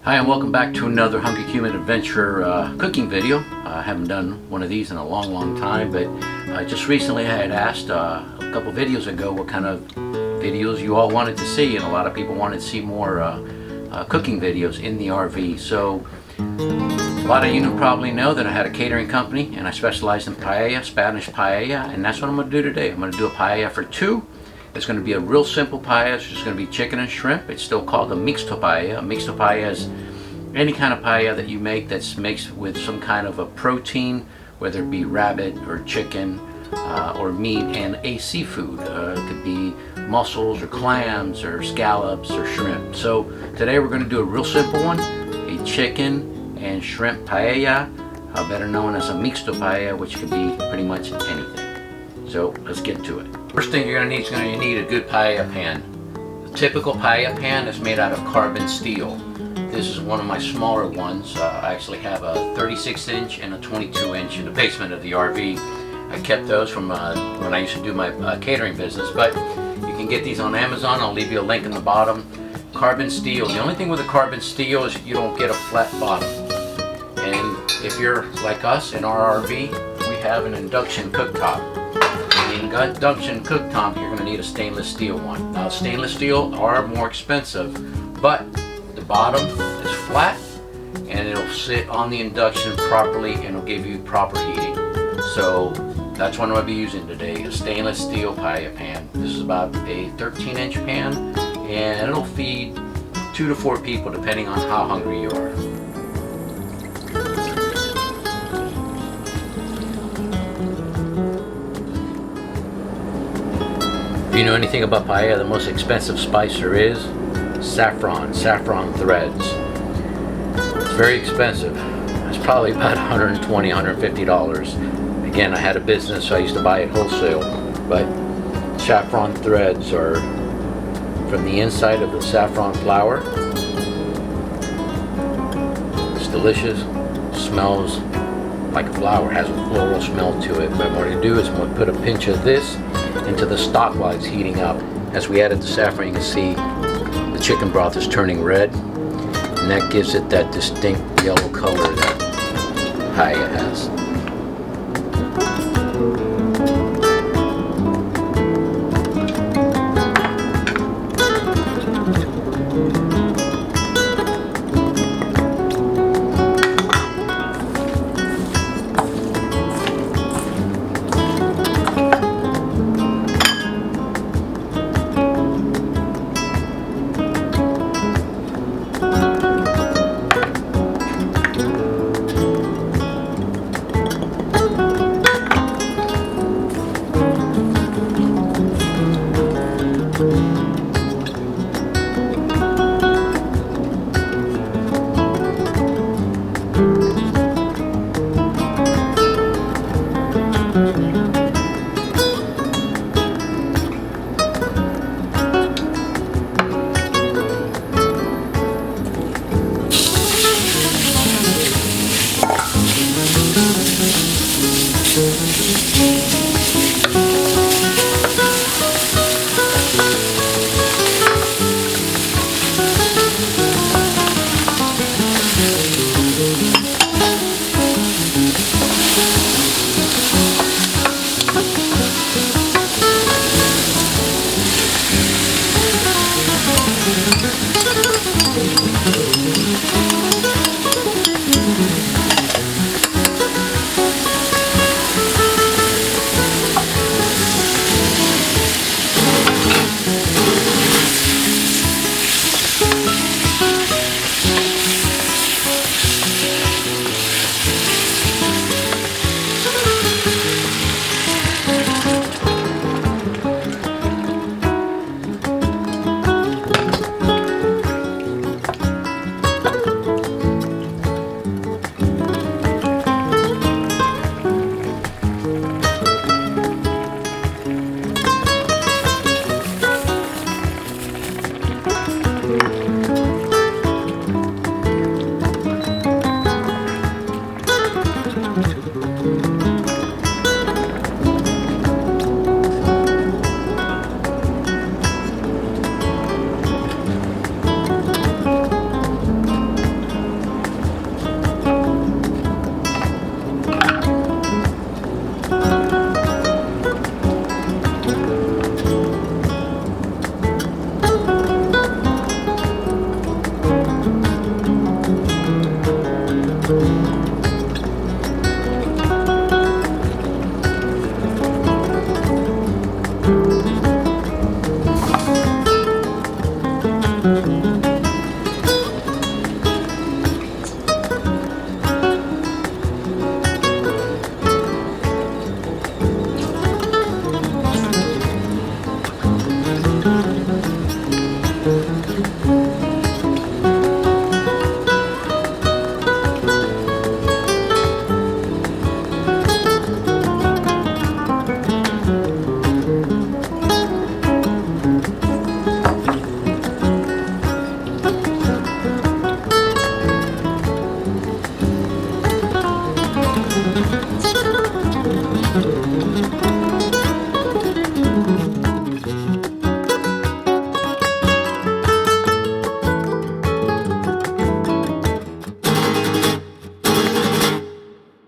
Hi and welcome back to another Hungry Cumin Adventure cooking video. I haven't done one of these in a long time, but just recently I had asked a couple videos ago what kind of videos you all wanted to see, and a lot of people wanted to see more cooking videos in the RV. So a lot of you probably know that I had a catering company and I specialized in paella, Spanish paella, and that's what I'm going to do today. I'm going to do a paella for two. It's going to be a real simple paella. It's just going to be chicken and shrimp. It's still called a mixto paella. A mixto paella is any kind of paella that you make that's mixed with some kind of a protein, whether it be rabbit or chicken or meat, and a seafood. It could be mussels or clams or scallops or shrimp. So today we're going to do a real simple one, a chicken and shrimp paella, better known as a mixto paella, which could be pretty much anything. So let's get to it. First thing you're going to need is you need a good paella pan. The typical paella pan is made out of carbon steel. This is one of my smaller ones. I actually have a 36-inch and a 22-inch in the basement of the RV. I kept those from when I used to do my catering business, but you can get these on Amazon. I'll leave you a link in the bottom. Carbon steel. The only thing with the carbon steel is you don't get a flat bottom. And if you're like us in our RV, we have an induction cooktop. In the induction cooktop, you're going to need a stainless steel one. Now, stainless steel are more expensive, but the bottom is flat and it'll sit on the induction properly and it'll give you proper heating. So that's what I'm going to be using today, a stainless steel paella pan. This is about a 13-inch pan, and it'll feed 2 to 4 people depending on how hungry you are. If you know anything about paella, the most expensive spice there is saffron threads. It's very expensive. It's probably about $120, $150. Again, I had a business, so I used to buy it wholesale. But saffron threads are from the inside of the saffron flower. It's delicious. It smells like a flower. It has a floral smell to it. But what I'm going to do is I'm going to put a pinch of this into the stock while it's heating up. As we added the saffron, you can see the chicken broth is turning red, and that gives it that distinct yellow color that paella has.